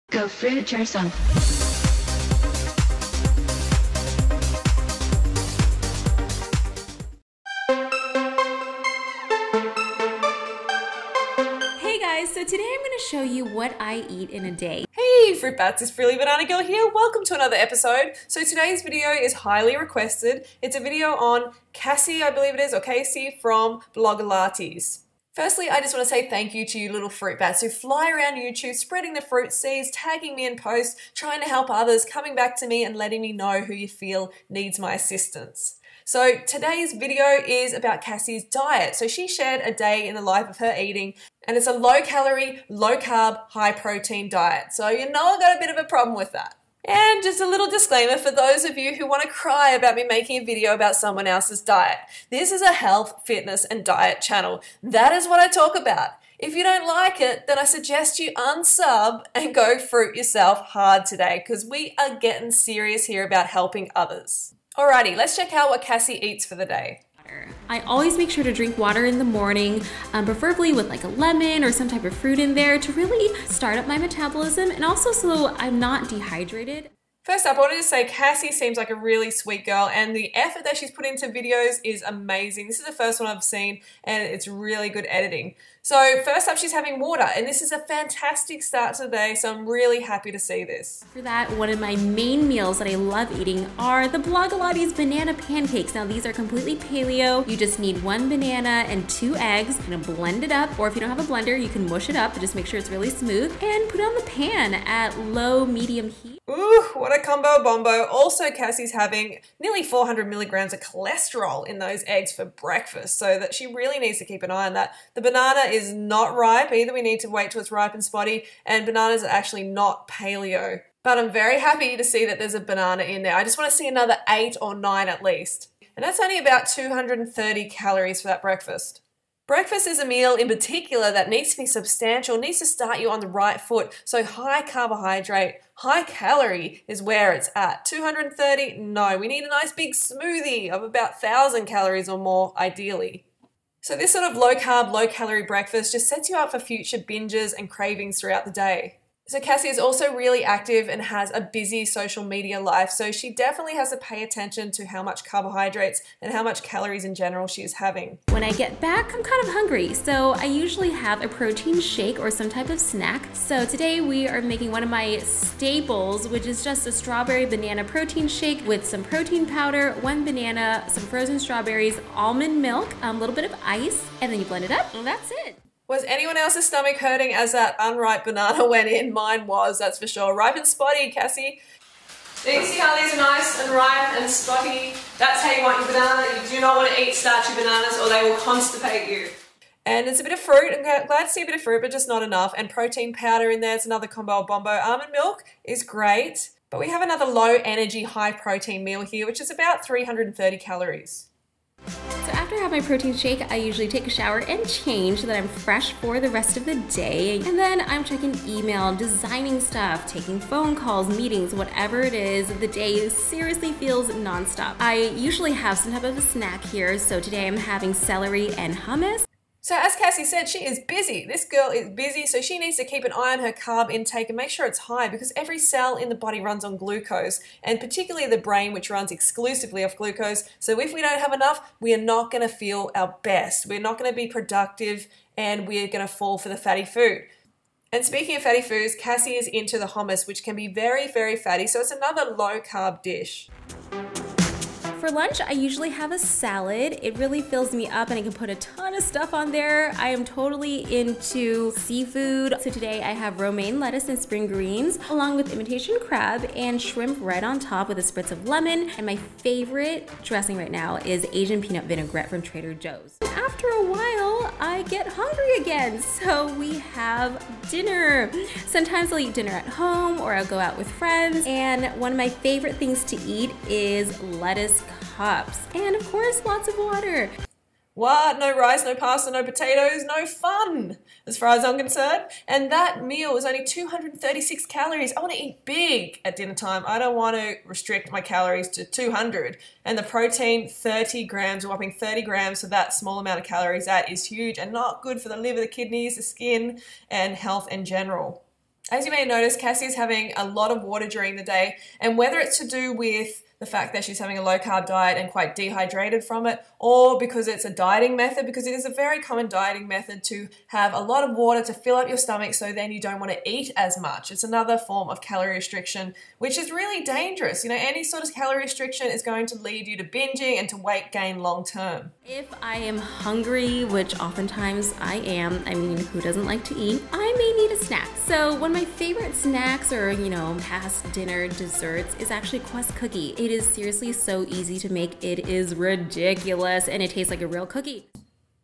Go fruit yourself. Hey guys, so today I'm going to show you what I eat in a day. Hey Fruit Bats, it's Frilly Banana Girl here. Welcome to another episode. So today's video is highly requested. It's a video on Cassie, I believe it is, or Casey from Blogilates. Firstly, I just want to say thank you to you little fruit bats who fly around YouTube spreading the fruit seeds, tagging me in posts, trying to help others, coming back to me and letting me know who you feel needs my assistance. So today's video is about Cassie's diet. So she shared a day in the life of her eating, and it's a low calorie, low carb, high protein diet. So you know I got a bit of a problem with that. And just a little disclaimer for those of you who want to cry about me making a video about someone else's diet. This is a health, fitness, and diet channel. That is what I talk about. If you don't like it, then I suggest you unsub and go fruit yourself hard today, because we are getting serious here about helping others. Alrighty, let's check out what Cassie eats for the day. I always make sure to drink water in the morning, preferably with like a lemon or some type of fruit in there to really start up my metabolism, and also so I'm not dehydrated. First up, I wanted to say Cassie seems like a really sweet girl, and the effort that she's put into videos is amazing. This is the first one I've seen, and it's really good editing. So first up, she's having water, and this is a fantastic start to the day, so I'm really happy to see this. For that, one of my main meals that I love eating are the Blogilates banana pancakes. Now these are completely paleo. You just need 1 banana and 2 eggs. You're gonna blend it up, or if you don't have a blender, you can mush it up, but just make sure it's really smooth, and put it on the pan at low, medium heat. Ooh, what a combo bombo. Also, Cassie's having nearly 400 milligrams of cholesterol in those eggs for breakfast, so that she really needs to keep an eye on that. The banana is not ripe either. We need to wait till it's ripe and spotty, and bananas are actually not paleo. But I'm very happy to see that there's a banana in there. I just want to see another 8 or 9 at least. And that's only about 230 calories for that breakfast. Breakfast is a meal in particular that needs to be substantial, needs to start you on the right foot. So high carbohydrate, high calorie is where it's at. 230, no, we need a nice big smoothie of about 1,000 calories or more, ideally. So this sort of low carb, low calorie breakfast just sets you up for future binges and cravings throughout the day. So Cassie is also really active and has a busy social media life, so she definitely has to pay attention to how much carbohydrates and how much calories in general she is having. When I get back, I'm kind of hungry, so I usually have a protein shake or some type of snack. So today we are making one of my staples, which is just a strawberry banana protein shake with some protein powder, 1 banana, some frozen strawberries, almond milk, a little bit of ice, and then you blend it up, and that's it. Was anyone else's stomach hurting as that unripe banana went in? Mine was, that's for sure. Ripe and spotty, Cassie. Do you see how these are nice and ripe and spotty? That's how you want your banana. You do not want to eat starchy bananas or they will constipate you. And it's a bit of fruit. I'm glad to see a bit of fruit, but just not enough. And protein powder in there. It's another combo of bombo. Almond milk is great. But we have another low energy, high protein meal here, which is about 330 calories. So after I have my protein shake, I usually take a shower and change so that I'm fresh for the rest of the day. And then I'm checking email, designing stuff, taking phone calls, meetings, whatever it is. The day seriously feels nonstop. I usually have some type of a snack here. So today I'm having celery and hummus. So as Cassie said, she is busy. This girl is busy, so she needs to keep an eye on her carb intake and make sure it's high, because every cell in the body runs on glucose, and particularly the brain, which runs exclusively off glucose. So if we don't have enough, we are not going to feel our best. We're not going to be productive, and we're going to fall for the fatty food. And speaking of fatty foods, Cassie is into the hummus, which can be very, very fatty, so it's another low carb dish. For lunch, I usually have a salad. It really fills me up and I can put a ton of stuff on there. I am totally into seafood. So today I have romaine lettuce and spring greens, along with imitation crab and shrimp right on top with a spritz of lemon. And my favorite dressing right now is Asian peanut vinaigrette from Trader Joe's. After a while, I get hungry again, so we have dinner. Sometimes I'll eat dinner at home or I'll go out with friends. And one of my favorite things to eat is lettuce cups. And of course, lots of water. What? No rice, no pasta, no potatoes, no fun, as far as I'm concerned. And that meal was only 236 calories. I want to eat big at dinner time. I don't want to restrict my calories to 200. And the protein, 30 grams, a whopping 30 grams for that small amount of calories. That is huge and not good for the liver, the kidneys, the skin, and health in general. As you may have noticed, Cassie is having a lot of water during the day, and whether it's to do with the fact that she's having a low carb diet and quite dehydrated from it, or because it's a dieting method, because it is a very common dieting method to have a lot of water to fill up your stomach so then you don't want to eat as much. It's another form of calorie restriction, which is really dangerous. You know, any sort of calorie restriction is going to lead you to binging and to weight gain long term. If I am hungry, which oftentimes I am, I mean, who doesn't like to eat? I may need a snack. So one of my favorite snacks or, past dinner desserts is actually Quest cookie. It is seriously so easy to make. It is ridiculous and it tastes like a real cookie.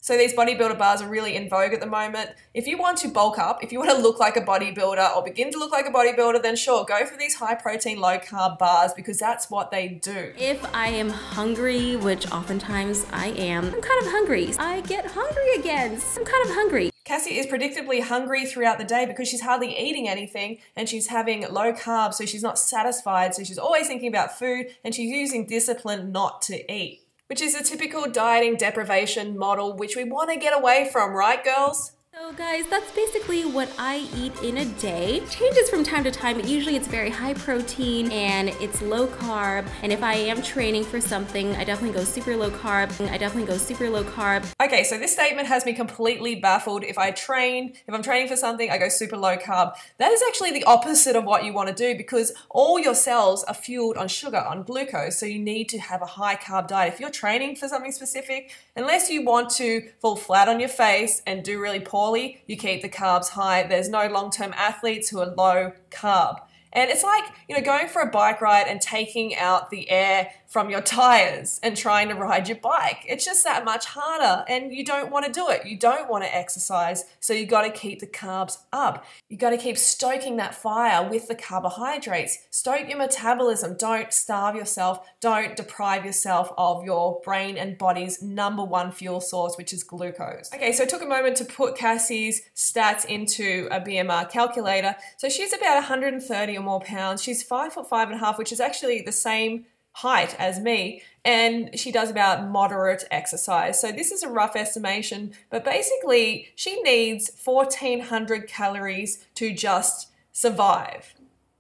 So these bodybuilder bars are really in vogue at the moment. If you want to bulk up, if you want to look like a bodybuilder or begin to look like a bodybuilder, then sure, go for these high protein, low carb bars because that's what they do. If I am hungry, which oftentimes I am, I'm kind of hungry. I get hungry again. I'm kind of hungry. Cassie is predictably hungry throughout the day because she's hardly eating anything and she's having low carbs, so she's not satisfied. So she's always thinking about food and she's using discipline not to eat, which is a typical dieting deprivation model, which we want to get away from, right, girls? So guys, that's basically what I eat in a day. It changes from time to time, but usually it's very high protein and it's low carb. And if I am training for something, I definitely go super low carb. Okay, so this statement has me completely baffled. If I'm training for something, I go super low carb. That is actually the opposite of what you want to do because all your cells are fueled on sugar, on glucose. So you need to have a high carb diet. If you're training for something specific, unless you want to fall flat on your face and do really poorly, you keep the carbs high. There's no long-term athletes who are low carb. And it's like, going for a bike ride and taking out the air from your tires and trying to ride your bike. It's just that much harder and you don't want to do it. You don't want to exercise, so you got to keep the carbs up. You got to keep stoking that fire with the carbohydrates. Stoke your metabolism. Don't starve yourself. Don't deprive yourself of your brain and body's '1 fuel source, which is glucose. Okay, so I took a moment to put Cassie's stats into a BMR calculator. So she's about 130 or more pounds. She's 5'5.5", which is actually the same height as me, and she does about moderate exercise. So this is a rough estimation, but basically she needs 1,400 calories to just survive.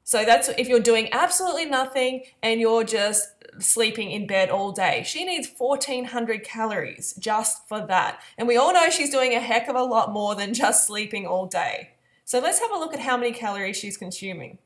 So that's if you're doing absolutely nothing and you're just sleeping in bed all day. She needs 1,400 calories just for that. And we all know she's doing a heck of a lot more than just sleeping all day. So let's have a look at how many calories she's consuming.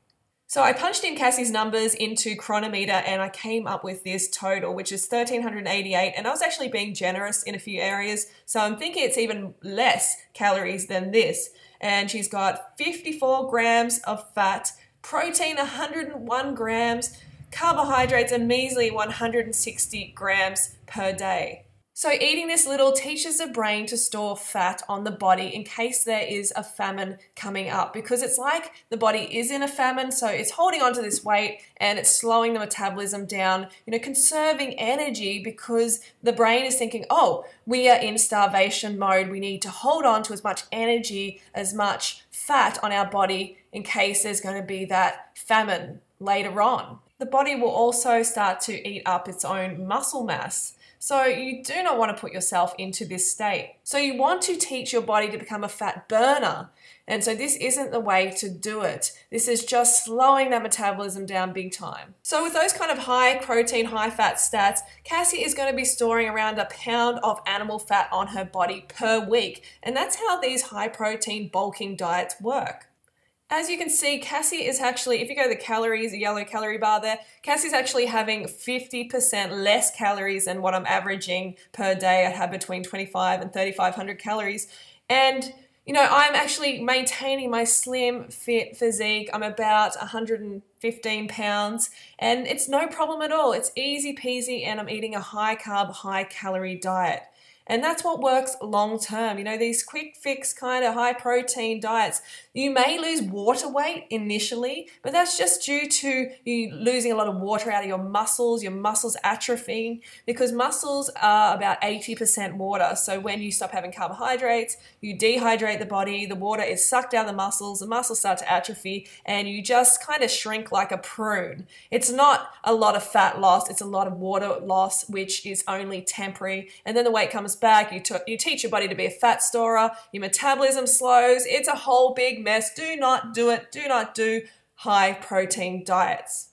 So I punched in Cassie's numbers into Cronometer and I came up with this total, which is 1,388. And I was actually being generous in a few areas. So I'm thinking it's even less calories than this. And she's got 54 grams of fat, protein 101 grams, carbohydrates a measly 160 grams per day. So eating this little teaches the brain to store fat on the body in case there is a famine coming up, because it's like the body is in a famine, so it's holding on to this weight and it's slowing the metabolism down, conserving energy because the brain is thinking, oh, we are in starvation mode. We need to hold on to as much energy, as much fat on our body in case there's going to be that famine later on. The body will also start to eat up its own muscle mass. So you do not want to put yourself into this state. So you want to teach your body to become a fat burner. And so this isn't the way to do it. This is just slowing that metabolism down big time. So with those kind of high protein, high fat stats, Cassie is going to be storing around 1 pound of animal fat on her body per week. And that's how these high protein bulking diets work. As you can see, Cassie is actually, if you go to the calories, the yellow calorie bar there, Cassie's actually having 50% less calories than what I'm averaging per day. I have between 2,500 and 3,500 calories. And, I'm actually maintaining my slim, fit physique. I'm about 115 pounds and it's no problem at all. It's easy peasy and I'm eating a high carb, high calorie diet. And that's what works long term. These quick fix kind of high protein diets, you may lose water weight initially, but that's just due to you losing a lot of water out of your muscles atrophying, because muscles are about 80% water. So when you stop having carbohydrates, you dehydrate the body, the water is sucked out of the muscles start to atrophy, and you just kind of shrink like a prune. It's not a lot of fat loss, it's a lot of water loss, which is only temporary. And then the weight comes back, you teach your body to be a fat storer, your metabolism slows. It's a whole big mess. Do not do it. Do not do high protein diets.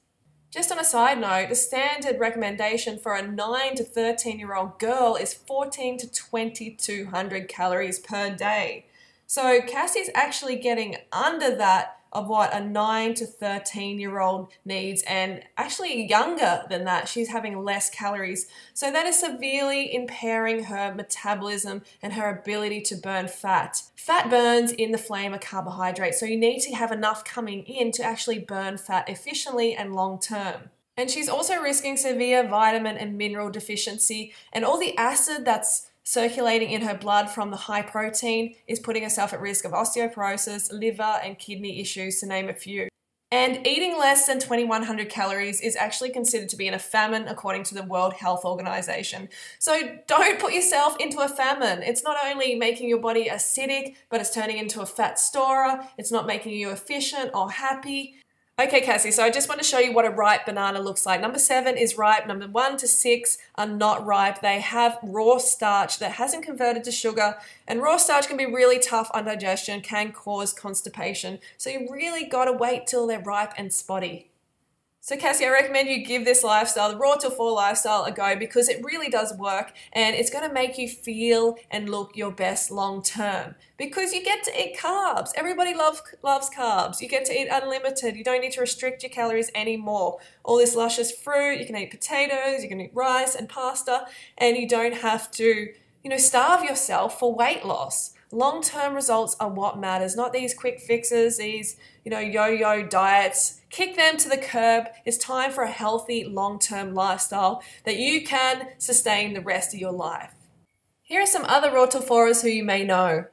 Just on a side note, the standard recommendation for a 9 to 13-year-old girl is 14 to 2200 calories per day. So Cassie's actually getting under that of what a 9 to 13-year-old needs, and actually younger than that. She's having less calories. So that is severely impairing her metabolism and her ability to burn fat. Fat burns in the flame of carbohydrates, so you need to have enough coming in to actually burn fat efficiently and long term. And she's also risking severe vitamin and mineral deficiency, and all the acid that's circulating in her blood from the high protein is putting herself at risk of osteoporosis, liver and kidney issues, to name a few. And eating less than 2100 calories is actually considered to be in a famine according to the World Health Organization. So don't put yourself into a famine. It's not only making your body acidic, but it's turning into a fat storer. It's not making you efficient or happy. Okay, Cassie, so I just want to show you what a ripe banana looks like. Number 7 is ripe. Number 1 to 6 are not ripe. They have raw starch that hasn't converted to sugar, and raw starch can be really tough on digestion, can cause constipation. So you really got to wait till they're ripe and spotty. So Cassie, I recommend you give this lifestyle, the Raw Till 4 lifestyle, a go, because it really does work, and it's going to make you feel and look your best long term, because you get to eat carbs. Everybody loves carbs. You get to eat unlimited. You don't need to restrict your calories anymore. All this luscious fruit, you can eat potatoes, you can eat rice and pasta, and you don't have to, starve yourself for weight loss. Long-term results are what matters, not these quick fixes, these, yo-yo diets. Kick them to the curb. It's time for a healthy, long-term lifestyle that you can sustain the rest of your life. Here are some other Raw Till 4ers who you may know.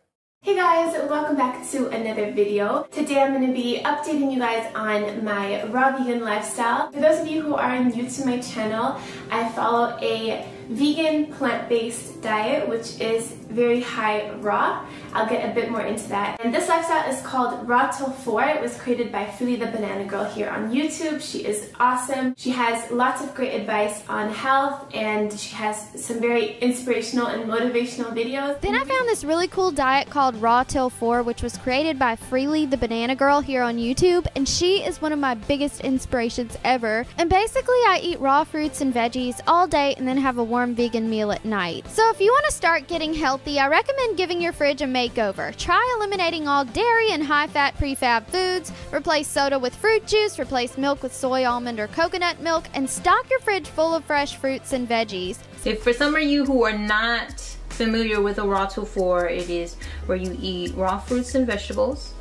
Hey guys, welcome back to another video. Today I'm going to be updating you guys on my raw vegan lifestyle. For those of you who are new to my channel, I follow a vegan plant-based diet which is very high raw. I'll get a bit more into that. And this lifestyle is called Raw Till 4. It was created by Fruity the Banana Girl here on YouTube. She is awesome. She has lots of great advice on health, and she has some very inspirational and motivational videos. Then I found this really cool diet called Raw Till 4, which was created by Freely the Banana Girl here on YouTube, and she is one of my biggest inspirations ever. And basically I eat raw fruits and veggies all day and then have a warm vegan meal at night. So if you want to start getting healthy, I recommend giving your fridge a makeover. Try eliminating all dairy and high-fat prefab foods, replace soda with fruit juice, replace milk with soy, almond, or coconut milk, and stock your fridge full of fresh fruits and veggies. If for some of you who are not familiar with a Raw Till 4, it is where you eat raw fruits and vegetables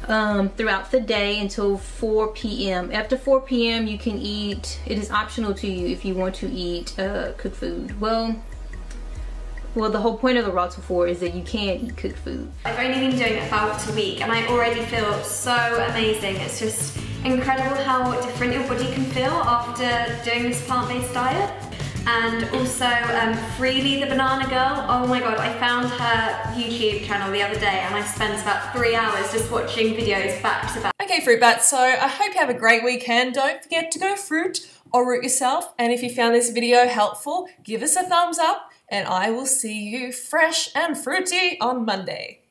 throughout the day until 4 p.m. After 4 p.m. you can eat, it is optional to you if you want to eat cooked food. Well, the whole point of the Raw Till 4 is that you can't eat cooked food. I've only been doing it about a week and I already feel so amazing. It's just incredible how different your body can feel after doing this plant-based diet. And also Freely the Banana Girl, oh my god, I found her YouTube channel the other day and I spent about 3 hours just watching videos back to back. Okay, Fruit Bats, so I hope you have a great weekend. Don't forget to go fruit or root yourself. And if you found this video helpful, give us a thumbs up, and I will see you fresh and fruity on Monday.